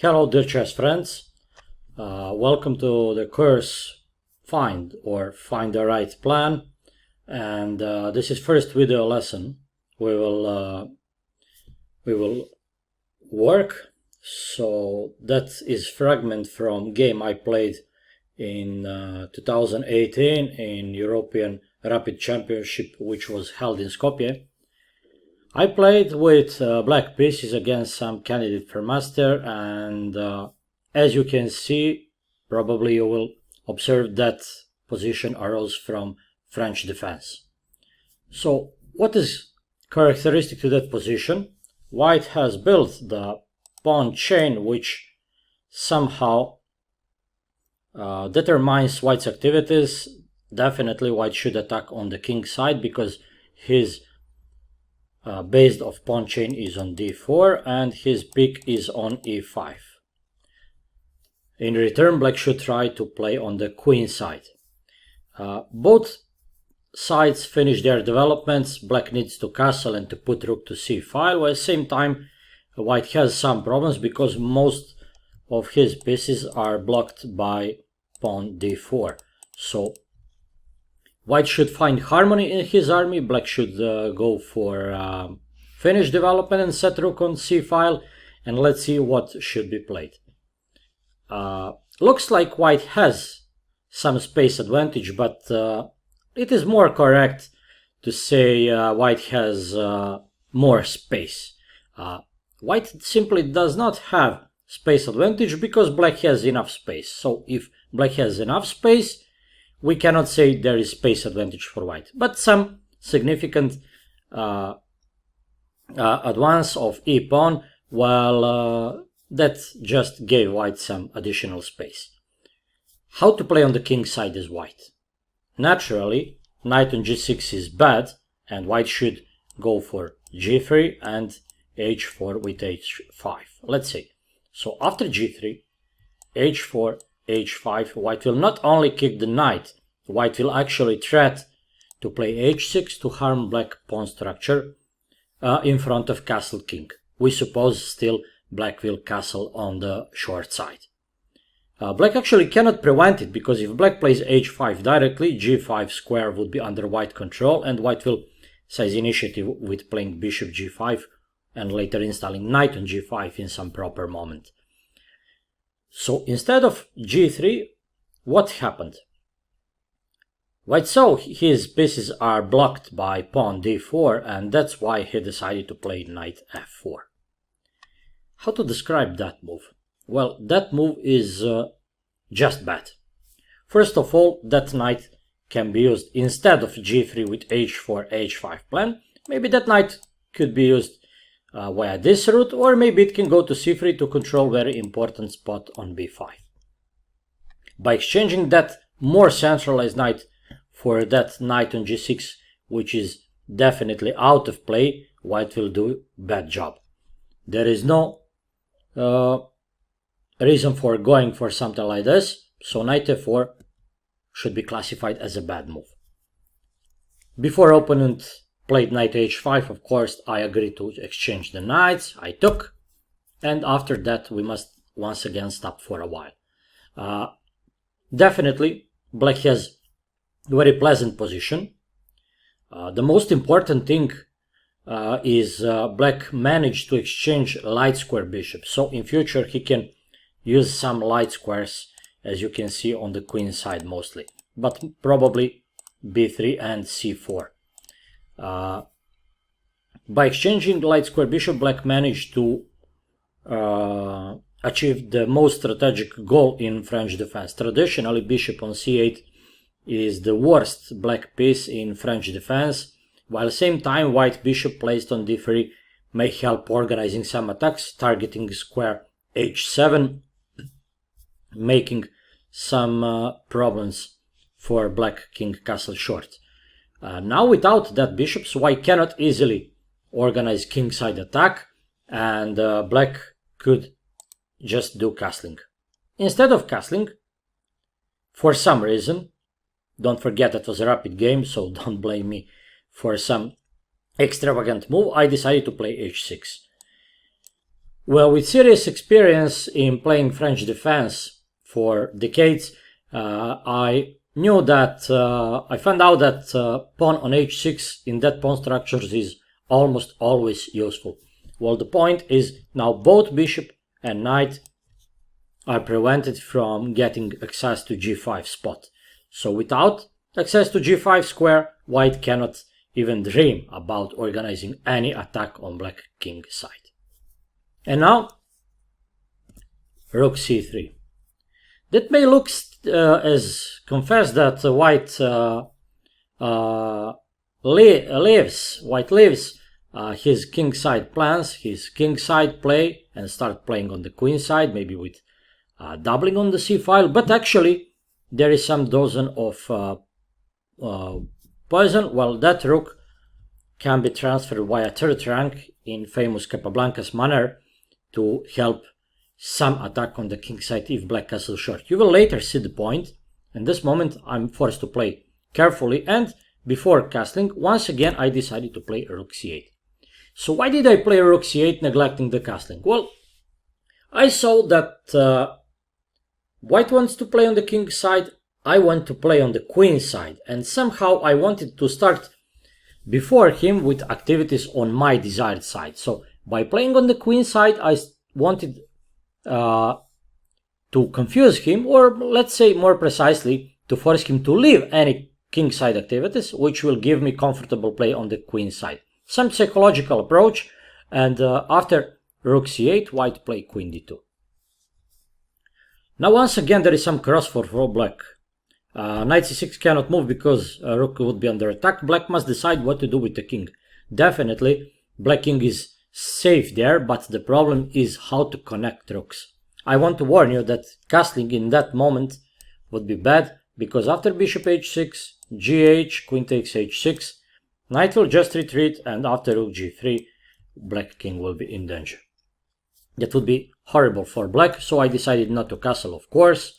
Hello dear chess friends, welcome to the course Find the Right Plan, and this is first video lesson. We will work, so that is fragment from game I played in 2018 in European Rapid Championship, which was held in Skopje. I played with black pieces against some candidate for master, and as you can see, probably you will observe that position arose from French defense. So what is characteristic to that position? White has built the pawn chain, which somehow determines White's activities. Definitely White should attack on the king side because his base of pawn chain is on d4 and his pick is on e5. In return, black should try to play on the queen side. Both sides finish their developments. Black needs to castle and to put rook to c5, while at the same time white has some problems because most of his pieces are blocked by pawn d4. So white should find harmony in his army. Black should go for finish development and set rook on c-file, and let's see what should be played. Looks like white has some space advantage, but it is more correct to say white has more space. White simply does not have space advantage because black has enough space. So if black has enough space, we cannot say there is space advantage for white, but some significant advance of e-pawn, while that just gave white some additional space. How to play on the king side is white. Naturally, knight on g6 is bad, and white should go for g3 and h4 with h5. Let's see. So after g3, h4, h5, white will not only kick the knight, white will actually threat to play h6 to harm black pawn structure in front of castle king. We suppose still black will castle on the short side. Black actually cannot prevent it, because if black plays h5 directly, g5 square would be under white control, and white will seize initiative with playing bishop g5 and later installing knight on g5 in some proper moment. So instead of g3, what happened? White saw his pieces are blocked by pawn d4, and that's why he decided to play knight f4. How to describe that move? Well, that move is just bad. First of all, that knight can be used instead of g3 with h4, h5 plan. Maybe that knight could be used via this route, or maybe it can go to c3 to control very important spot on b5. By exchanging that more centralized knight for that knight on g6, which is definitely out of play, white will do bad job. There is no reason for going for something like this, so knight f4 should be classified as a bad move. Before opponent played knight h5, of course, I agreed to exchange the knights. I took, and after that we must once again stop for a while. Definitely, black has a very pleasant position. The most important thing is black managed to exchange light square bishop. So in future he can use some light squares, as you can see on the queen side mostly, but probably b3 and c4. By exchanging light square bishop, black managed to achieve the most strategic goal in French defense. Traditionally, bishop on c8 is the worst black piece in French defense, while at the same time white bishop placed on d3 may help organizing some attacks, targeting square h7, making some problems for black king castle short. Now without that bishop, so white cannot easily organize kingside attack, and black could just do castling. Instead of castling, for some reason, don't forget that was a rapid game, so don't blame me for some extravagant move, I decided to play h6. Well, with serious experience in playing French defense for decades, I knew that I found out that pawn on h6 in dead pawn structures is almost always useful. Well, the point is now both bishop and knight are prevented from getting access to g5 spot. So without access to g5 square, white cannot even dream about organizing any attack on black king side. And now, rook c3. That may look as confess that white leaves his king side plans, his king side play, and start playing on the queen side, maybe with doubling on the c file. But actually, there is some dozen of poison. Well, that rook can be transferred via third rank in famous Capablanca's manner to help some attack on the king side if black castle short. You will later see the point. In this moment, I'm forced to play carefully, and before castling, once again I decided to play rook c8. So why did I play rook c8 neglecting the castling? Well, I saw that white wants to play on the king side, I want to play on the queen side, and somehow I wanted to start before him with activities on my desired side. So by playing on the queen side, I wanted to confuse him, or let's say more precisely, to force him to leave any king side activities, which will give me comfortable play on the queen side. Some psychological approach, and after rook c8, white play queen d2. Now once again there is some cross for black. Knight c6 cannot move because rook would be under attack. Black must decide what to do with the king. Definitely, black king is safe there, but the problem is how to connect rooks. I want to warn you that castling in that moment would be bad, because after bishop h6, gh, queen takes h6, knight will just retreat, and after rook g3, black king will be in danger. That would be horrible for black, so I decided not to castle, of course.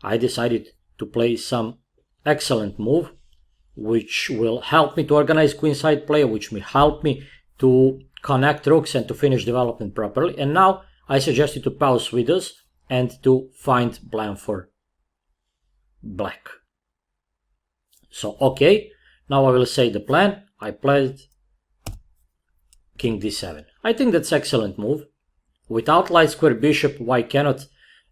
I decided to play some excellent move, which will help me to organize queenside play, which will help me to connect rooks and to finish development properly. And now I suggest you to pause videos and to find plan for black. So, okay, now I will say the plan. I played king d7. I think that's excellent move. Without light square bishop, white cannot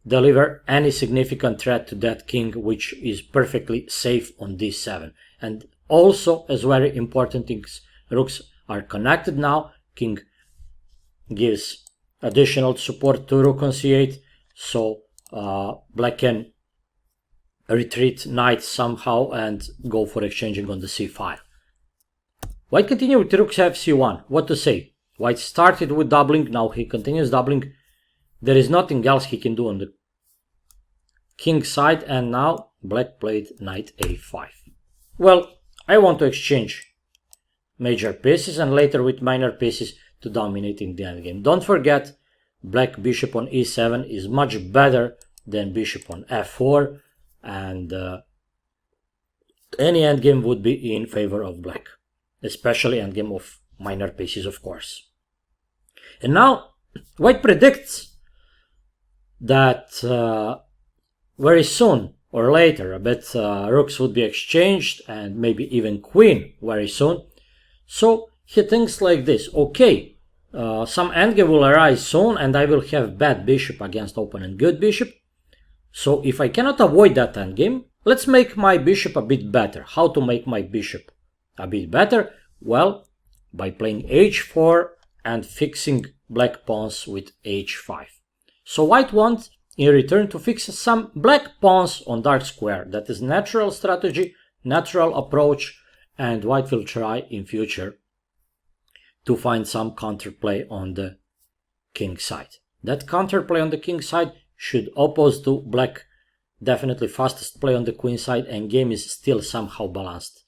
deliver any significant threat to that king, which is perfectly safe on d7. And also, as very important things, rooks are connected now. King gives additional support to rook on c8, so black can retreat knight somehow and go for exchanging on the c file. White continue with rook fc1. What to say? White started with doubling, now he continues doubling. There is nothing else he can do on the king side, and now black played knight a5. Well, I want to exchange major pieces and later with minor pieces to dominate in the endgame. Don't forget, black bishop on e7 is much better than bishop on f4, and any endgame would be in favor of black, especially endgame of minor pieces, of course. And now white predicts that very soon or later a bit rooks would be exchanged and maybe even queen very soon. So he thinks like this: okay, some endgame will arise soon and I will have bad bishop against opponent good bishop. So if I cannot avoid that endgame, let's make my bishop a bit better. How to make my bishop a bit better? Well, by playing h4 and fixing black pawns with h5. So white wants in return to fix some black pawns on dark square. That is natural strategy, natural approach, and white will try in future to find some counterplay on the king side. That counterplay on the king side should oppose to black definitely fastest play on the queen side, and game is still somehow balanced.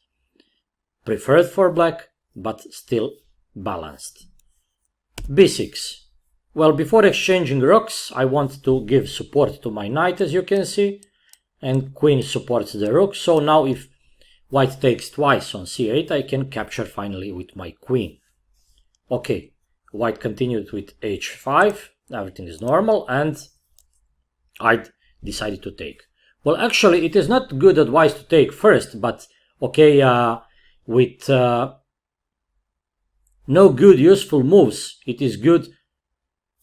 Preferred for black, but still balanced. b6. Well, before exchanging rooks, I want to give support to my knight, as you can see, and queen supports the rook. So now if white takes twice on c8, I can capture finally with my queen. Okay, white continued with h5, everything is normal, and I decided to take. Well, actually, it is not good advice to take first, but okay, with no good useful moves, it is good,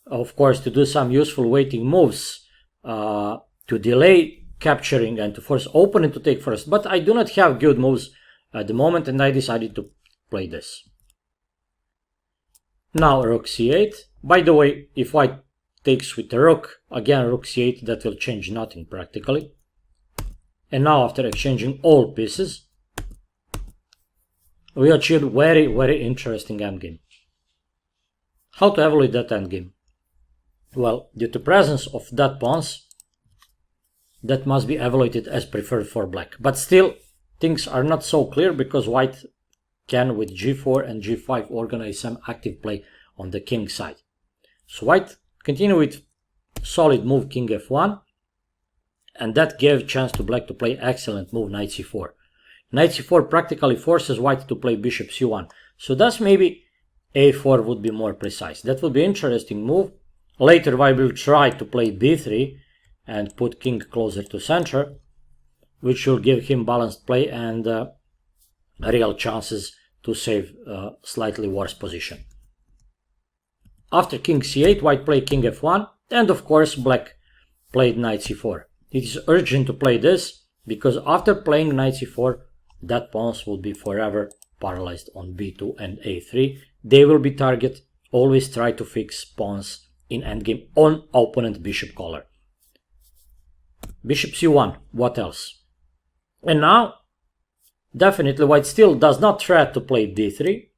of course, to do some useful waiting moves to delay capturing and to force opponent to take first. But I do not have good moves at the moment, and I decided to play this. Now rook c8. By the way, if white takes with the rook, again rook c8, that will change nothing practically. And now after exchanging all pieces, we achieved very, very interesting endgame. How to evaluate that endgame? Well, due to presence of that pawns, that must be evaluated as preferred for black. But still, things are not so clear because white can with g4 and g5 organize some active play on the king side. So white continue with solid move king f1, and that gave chance to black to play excellent move knight c4. Knight c4 practically forces white to play bishop c1, so thus maybe a4 would be more precise. That would be interesting move. Later white will try to play b3 and put king closer to center, which will give him balanced play and real chances to save a slightly worse position. After king c8, white played king f1, and of course black played knight c4. It is urgent to play this, because after playing knight c4, that pawns will be forever paralyzed on b2 and a3. They will be target. Always try to fix pawns in endgame on opponent bishop collar. Bishop c1, what else? And now, definitely white still does not try to play d3,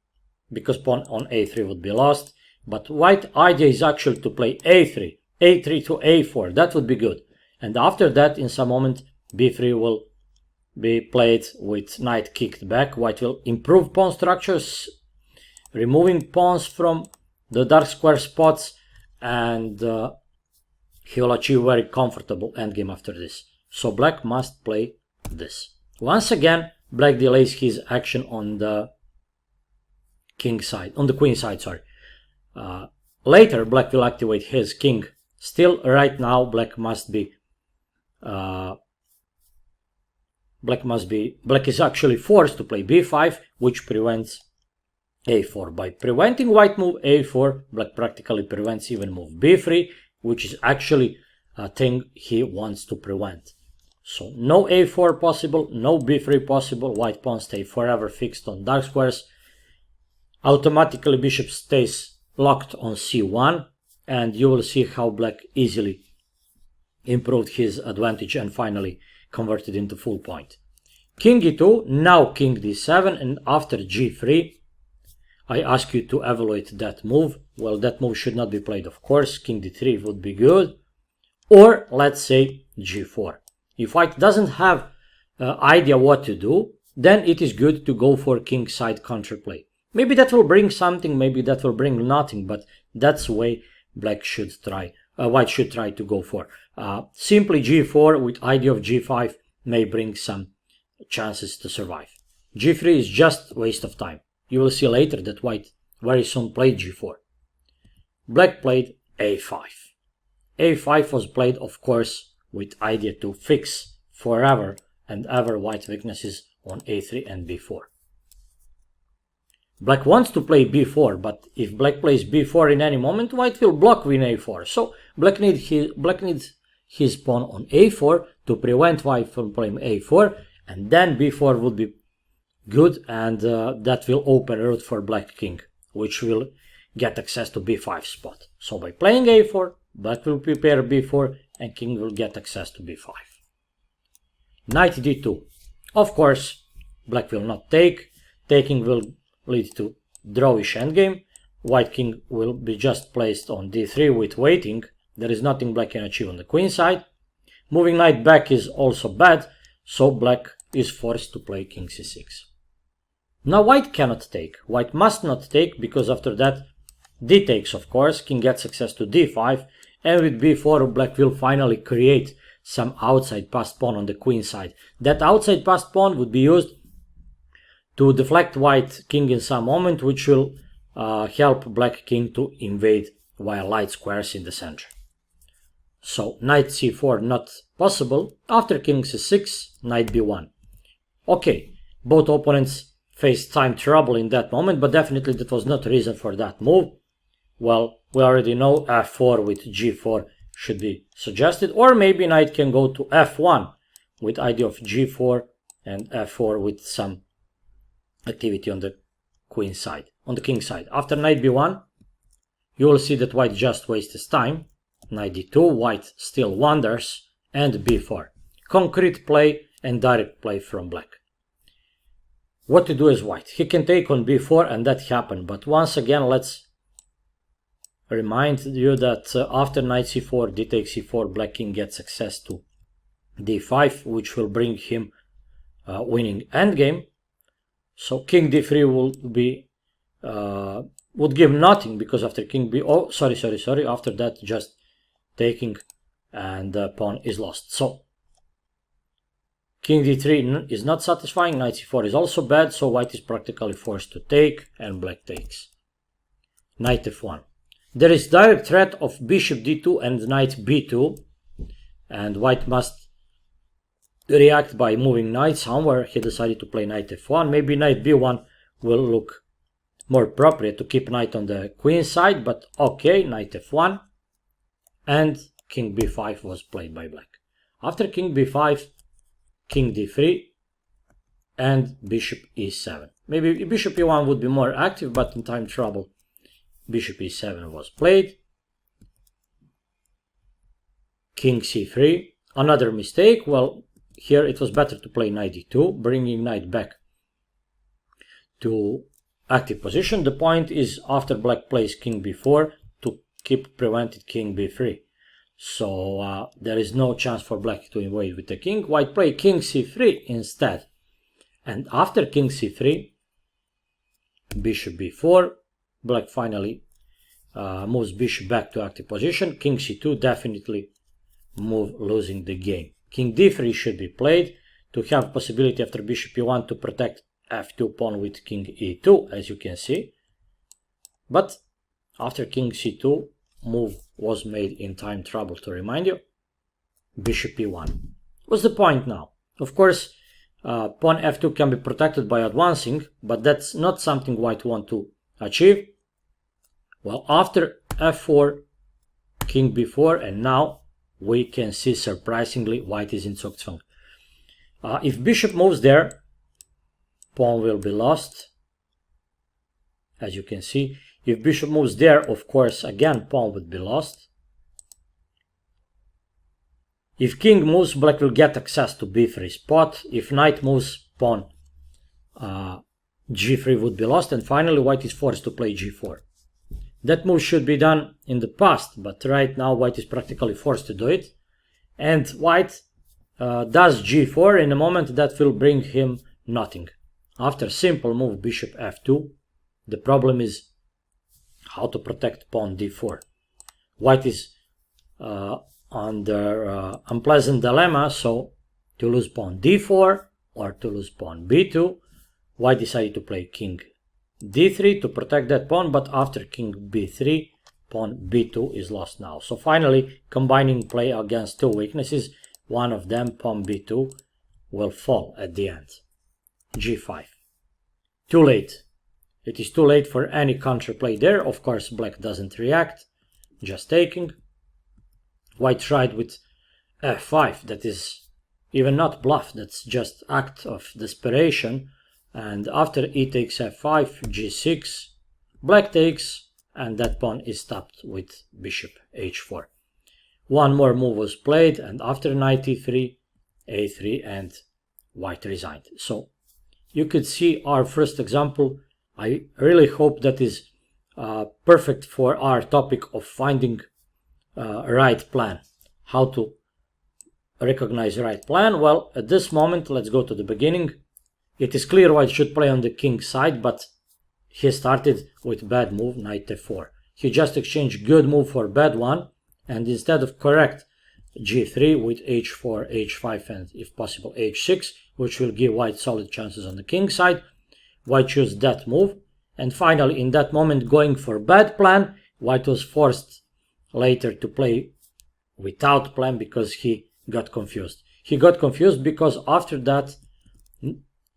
because pawn on a3 would be lost. But white idea is actually to play a3, a3 to a4, that would be good. And after that, in some moment, b3 will be played with knight kicked back. White will improve pawn structures, removing pawns from the dark square spots, and he will achieve very comfortable endgame after this. So black must play this. Once again, black delays his action on the king side, on the queen side, sorry. Later, black will activate his king. Still, right now, black is actually forced to play b5, which prevents a4. By preventing white move a4, black practically prevents even move b3, which is actually a thing he wants to prevent. So no a4 possible, no b3 possible. White pawn stay forever fixed on dark squares. Automatically bishop stays locked on c1, and you will see how black easily improved his advantage and finally converted into full point. King e2, now king d7, and after g3, I ask you to evaluate that move. Well, that move should not be played, of course. King d3 would be good. Or let's say g4. If white doesn't have idea what to do, then it is good to go for king side counterplay. Maybe that will bring something, maybe that will bring nothing, but that's the way black should try, white should try to go for. Simply g4 with idea of g5 may bring some chances to survive. g3 is just waste of time. You will see later that white very soon played g4. Black played a5. a5 was played, of course, with idea to fix forever and ever white weaknesses on a3 and b4. Black wants to play b4, but if black plays b4 in any moment, white will block win a4. So black needs his pawn on a4 to prevent white from playing a4, and then b4 would be good, and that will open a route for black king, which will get access to b5 spot. So by playing a4, black will prepare b4, and king will get access to b5. Knight d2. Of course, black will not take. Taking will lead to drawish endgame. White king will be just placed on d3 with waiting. There is nothing black can achieve on the queen side. Moving knight back is also bad, so black is forced to play king c6. Now white cannot take. White must not take, because after that d takes, of course. King gets access to d5, and with b4 black will finally create some outside passed pawn on the queen side. That outside passed pawn would be used to deflect white king in some moment, which will help black king to invade via light squares in the center. So knight c4 not possible. After king c6, knight b1. Okay, both opponents faced time trouble in that moment, but definitely that was not reason for that move. Well, we already know f4 with g4 should be suggested, or maybe knight can go to f1 with idea of g4 and f4 with some activity on the queen side, on the king side. After knight b1, you will see that white just wastes time. Knight d2, white still wonders, and b4. Concrete play and direct play from black. What to do as white? He can take on b4 and that happened, but once again let's remind you that after knight c4, d takes c4, black king gets access to d5, which will bring him winning endgame. So king d3 will be would give nothing, because after king b, oh sorry, after that just taking and the pawn is lost. So king d3 is not satisfying, knight c4 is also bad, so white is practically forced to take and black takes. Knight f1. There is direct threat of bishop d2 and knight b2, and white must react by moving knight somewhere. He decided to play knight f1. Maybe knight b1 will look more appropriate to keep knight on the queen side, but okay, knight f1, and king b5 was played by black. After king b5, king d3 and bishop e7. Maybe bishop e1 would be more active, but in time trouble bishop e7 was played. King c3, another mistake. Well, here it was better to play knight d2, bringing knight back to active position. The point is, after black plays king b4, to keep prevented king b3. So there is no chance for black to invade with the king. White play king c3 instead. And after king c3, bishop b4, black finally moves bishop back to active position. King c2, definitely move losing the game. King d3 should be played to have possibility after bishop e1 to protect f2 pawn with king e2, as you can see. But after king c2, move was made in time trouble, to remind you. Bishop e1. What's the point now? Of course, pawn f2 can be protected by advancing, but that's not something white want to achieve. Well, after f4, king b4, and now we can see surprisingly white is in Zugzwang. If bishop moves there, pawn will be lost, as you can see. If bishop moves there, of course, again, pawn would be lost. If king moves, black will get access to b3 spot. If knight moves, pawn g3 would be lost. And finally, white is forced to play g4. That move should be done in the past, but right now white is practically forced to do it. And white does g4 in a moment that will bring him nothing. After simple move bishop f2, the problem is how to protect pawn d4. White is under unpleasant dilemma, so to lose pawn d4 or to lose pawn b2, white decided to play king d3 to protect that pawn, but after king b3, pawn b2 is lost now. So finally, combining play against two weaknesses, one of them, pawn b2, will fall at the end. g5. Too late. It is too late for any counterplay there. Of course, black doesn't react, just taking. White tried with f5. That is even not bluff, that's just act of desperation. And after e takes f5, g6, black takes, and that pawn is stopped with bishop h4. One more move was played, and after knight e3, a3, and white resigned. So you could see our first example. I really hope that is perfect for our topic of finding a right plan. How to recognize the right plan? Well, at this moment, let's go to the beginning. It is clear white should play on the king side, but he started with bad move, knight f4. He just exchanged good move for bad one, and instead of correct g3 with h4, h5, and if possible h6, which will give white solid chances on the king side, white chose that move, and finally in that moment going for bad plan, white was forced later to play without plan because he got confused. He got confused because after that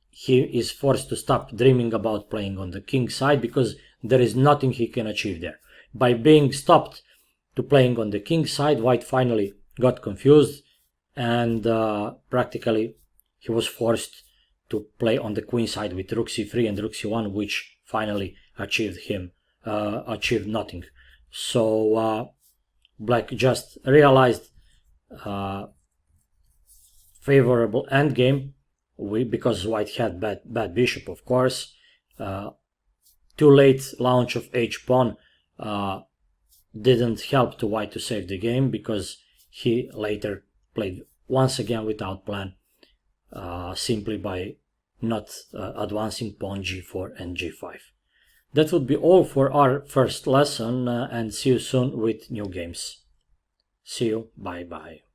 he is forced to stop dreaming about playing on the king side because there is nothing he can achieve there. By being stopped to playing on the king side, white finally got confused and practically he was forced to play on the queen side with rook c3 and rook c1, which finally achieved nothing. So black just realized favorable endgame because white had bad bishop, of course. Too late launch of h-pawn didn't help to white to save the game because he later played once again without plan, simply by not advancing pawn g4 and g5. That would be all for our first lesson, and see you soon with new games. See you, bye bye.